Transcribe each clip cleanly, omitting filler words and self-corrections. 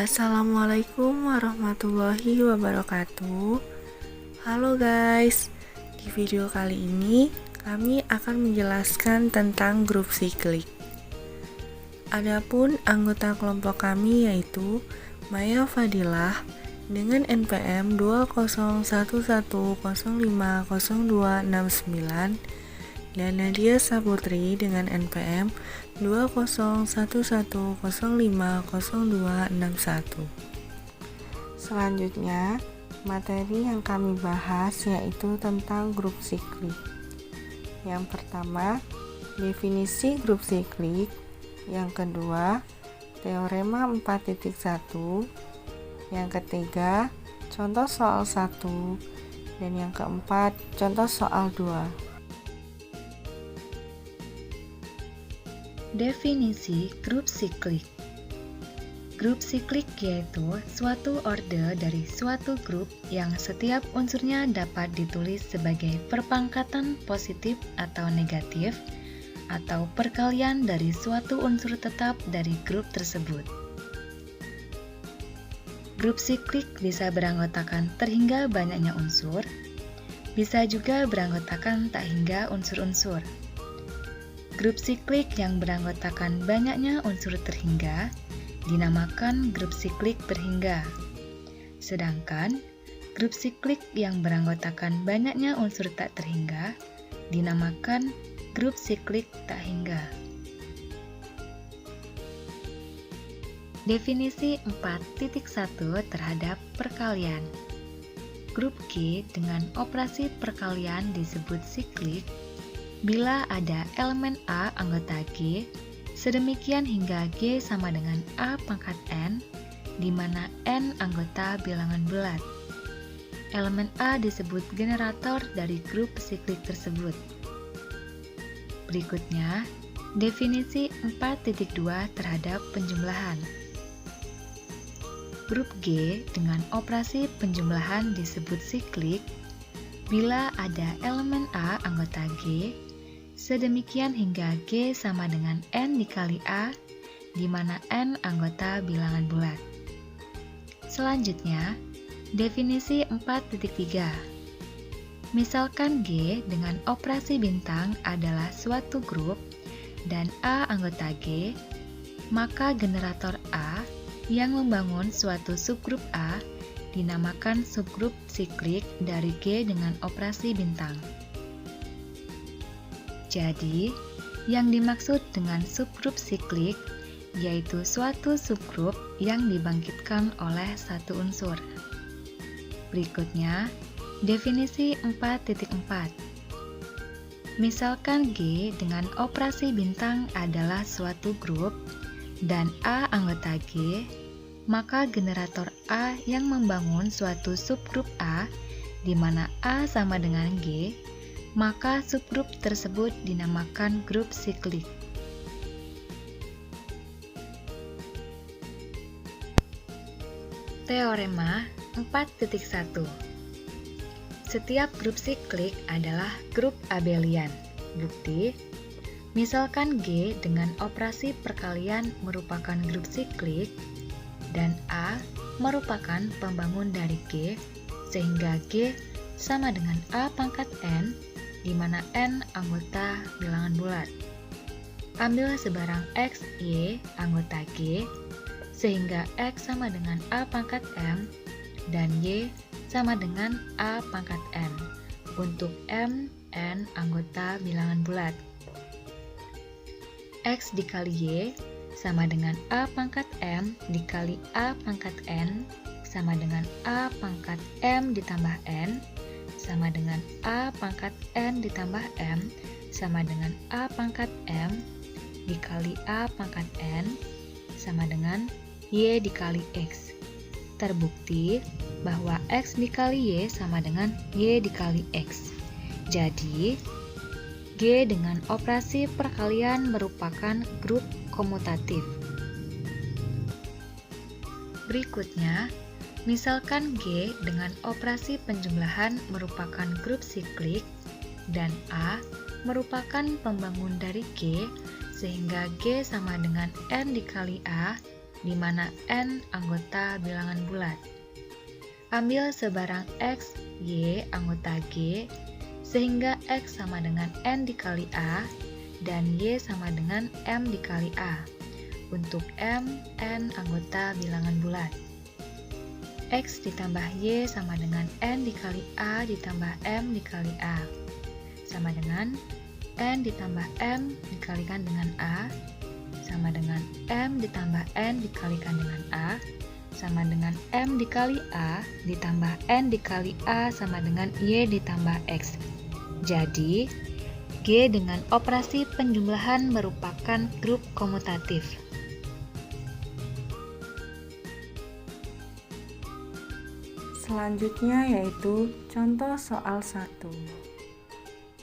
Assalamualaikum warahmatullahi wabarakatuh. Halo guys, di video kali ini kami akan menjelaskan tentang grup siklik. Adapun anggota kelompok kami yaitu Maya Fadilah dengan NPM 20110500269 dan Nadia Saputri dengan NPM 20110500261. Selanjutnya, materi yang kami bahas yaitu tentang grup siklik. Yang pertama, definisi grup siklik. Yang kedua, teorema 4.1. Yang ketiga, contoh soal 1. Dan yang keempat, contoh soal 2. Definisi grup siklik. Grup siklik yaitu suatu orde dari suatu grup yang setiap unsurnya dapat ditulis sebagai perpangkatan positif atau negatif atau perkalian dari suatu unsur tetap dari grup tersebut. Grup siklik bisa beranggotakan terhingga banyaknya unsur, bisa juga beranggotakan tak hingga unsur-unsur. Grup siklik yang beranggotakan banyaknya unsur terhingga dinamakan grup siklik berhingga. Sedangkan grup siklik yang beranggotakan banyaknya unsur tak terhingga dinamakan grup siklik tak hingga. Definisi 4.1 terhadap perkalian. Grup G dengan operasi perkalian disebut siklik bila ada elemen A anggota G, sedemikian hingga G sama dengan A pangkat N, di mana N anggota bilangan bulat. Elemen A disebut generator dari grup siklik tersebut. Berikutnya, definisi 4.2 terhadap penjumlahan. Grup G dengan operasi penjumlahan disebut siklik bila ada elemen A anggota G, sedemikian hingga G sama dengan N dikali A, di mana N anggota bilangan bulat. Selanjutnya, definisi 4.3. Misalkan G dengan operasi bintang adalah suatu grup dan A anggota G, maka generator A yang membangun suatu subgrup A dinamakan subgrup siklik dari G dengan operasi bintang. Jadi, yang dimaksud dengan subgrup siklik yaitu suatu subgrup yang dibangkitkan oleh satu unsur. Berikutnya, definisi 4.4. Misalkan G dengan operasi bintang adalah suatu grup dan A anggota G, maka generator A yang membangun suatu subgrup A di mana A sama dengan G, maka subgrup tersebut dinamakan grup siklik. Teorema 4.1. Setiap grup siklik adalah grup abelian. Bukti, misalkan G dengan operasi perkalian merupakan grup siklik dan A merupakan pembangun dari G, sehingga G sama dengan A pangkat N, di mana N anggota bilangan bulat. Ambil sebarang X, Y anggota G, sehingga X sama dengan A pangkat M, dan Y sama dengan A pangkat N, untuk M, N anggota bilangan bulat. X dikali Y sama dengan A pangkat M dikali A pangkat N, sama dengan A pangkat M ditambah N, sama dengan A pangkat N ditambah M, sama dengan A pangkat M dikali A pangkat N, sama dengan Y dikali X. Terbukti bahwa X dikali Y sama dengan Y dikali X. Jadi, G dengan operasi perkalian merupakan grup komutatif. Berikutnya, misalkan G dengan operasi penjumlahan merupakan grup siklik dan A merupakan pembangun dari G, sehingga G sama dengan N dikali A, di mana N anggota bilangan bulat. Ambil sebarang X, Y anggota G, sehingga X sama dengan N dikali A, dan Y sama dengan M dikali A. Untuk M, N anggota bilangan bulat. X ditambah Y sama dengan N dikali A ditambah M dikali A, sama dengan N ditambah M dikalikan dengan A, sama dengan M ditambah N dikalikan dengan A, sama dengan M dikali A ditambah N dikali A sama dengan Y ditambah X. Jadi, G dengan operasi penjumlahan merupakan grup komutatif. Selanjutnya yaitu contoh soal 1.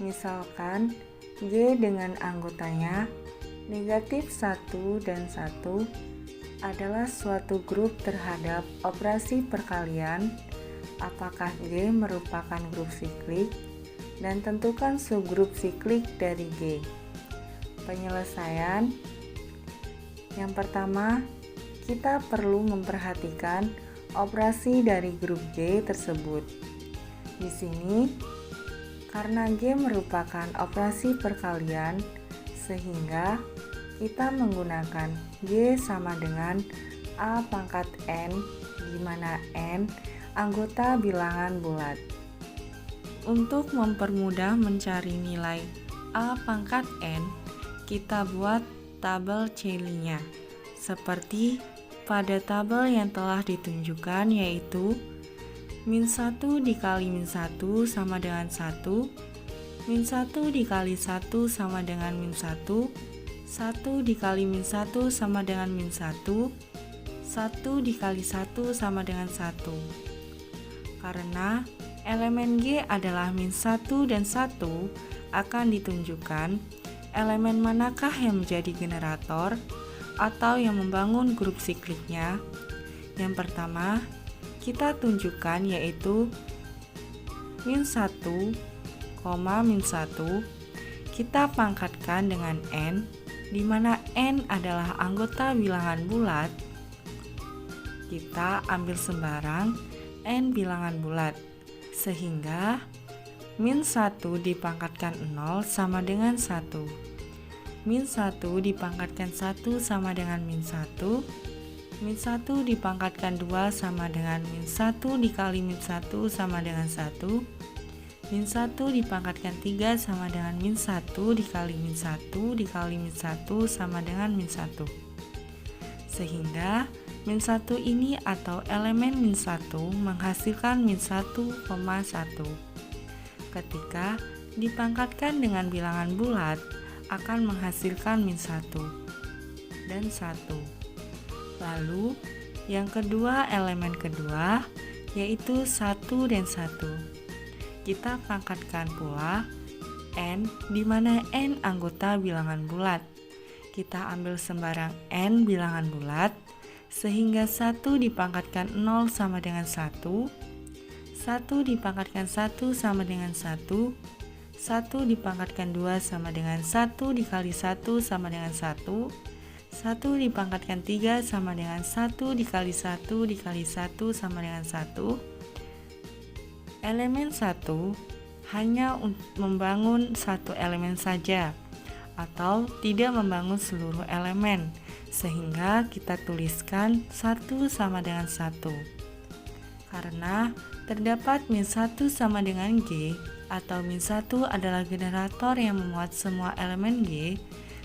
Misalkan G dengan anggotanya negatif 1 dan 1 adalah suatu grup terhadap operasi perkalian. Apakah G merupakan grup siklik? Dan tentukan subgrup siklik dari G. Penyelesaian. Yang pertama, kita perlu memperhatikan operasi dari grup G tersebut. Di sini, karena G merupakan operasi perkalian, sehingga kita menggunakan G sama dengan A pangkat N, di mana N anggota bilangan bulat. Untuk mempermudah mencari nilai A pangkat N, kita buat tabel Cayley-nya, seperti pada tabel yang telah ditunjukkan, yaitu min 1 dikali min 1 sama dengan 1, min 1 dikali 1 sama dengan min 1, 1 dikali min 1 sama dengan min 1, 1 dikali 1 sama dengan 1. Karena elemen G adalah min 1 dan 1, akan ditunjukkan elemen manakah yang menjadi generator atau yang membangun grup sikliknya. Yang pertama, kita tunjukkan yaitu min 1, min 1, kita pangkatkan dengan N, di mana N adalah anggota bilangan bulat. Kita ambil sembarang N bilangan bulat, sehingga min 1 dipangkatkan 0 sama dengan 1. Min 1 dipangkatkan 1 sama dengan min 1, min 1 dipangkatkan 2 sama dengan min 1 dikali min 1 sama dengan 1, min 1 dipangkatkan 3 sama dengan min 1 dikali min 1 dikali min 1 sama dengan min 1. Sehingga min 1 ini atau elemen min 1 menghasilkan min 1,1. Ketika dipangkatkan dengan bilangan bulat, akan menghasilkan min 1 dan 1. Lalu yang kedua, elemen kedua yaitu 1 dan 1. Kita pangkatkan pula N, di mana N anggota bilangan bulat. Kita ambil sembarang N bilangan bulat, sehingga 1 dipangkatkan 0 sama dengan 1, 1 dipangkatkan 1 sama dengan 1, 1 dipangkatkan 2 sama dengan 1 dikali 1 sama dengan 1, 1 dipangkatkan 3 sama dengan 1 dikali 1 dikali 1 sama dengan 1. Elemen 1 hanya membangun satu elemen saja, atau tidak membangun seluruh elemen, sehingga kita tuliskan 1 sama dengan 1. Karena terdapat min 1 sama dengan G, atau min 1 adalah generator yang memuat semua elemen G,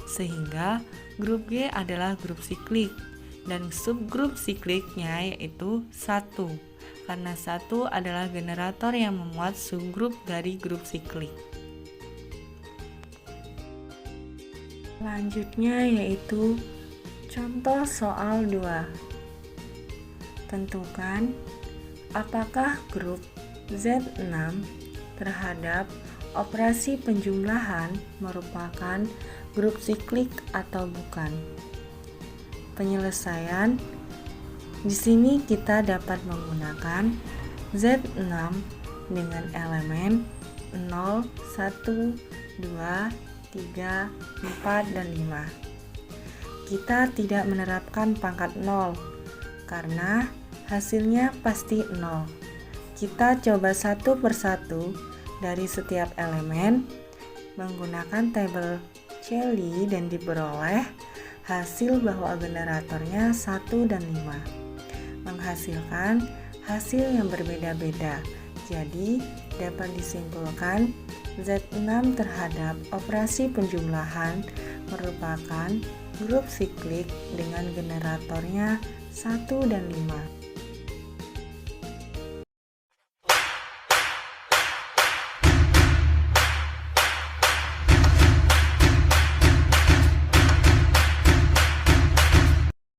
sehingga grup G adalah grup siklik, dan subgrup sikliknya yaitu 1, karena 1 adalah generator yang memuat subgrup dari grup siklik. Selanjutnya yaitu contoh soal 2. Tentukan apakah grup Z6 terhadap operasi penjumlahan merupakan grup siklik atau bukan. Penyelesaian. Di sini kita dapat menggunakan Z6 dengan elemen 0, 1, 2, 3, 4, dan 5. kita tidak menerapkan pangkat 0 karena hasilnya pasti 0. Kita coba satu persatu dari setiap elemen menggunakan tabel Celli dan diperoleh hasil bahwa generatornya 1 dan 5 menghasilkan hasil yang berbeda-beda. Jadi dapat disimpulkan Z6 terhadap operasi penjumlahan merupakan grup siklik dengan generatornya 1 dan 5.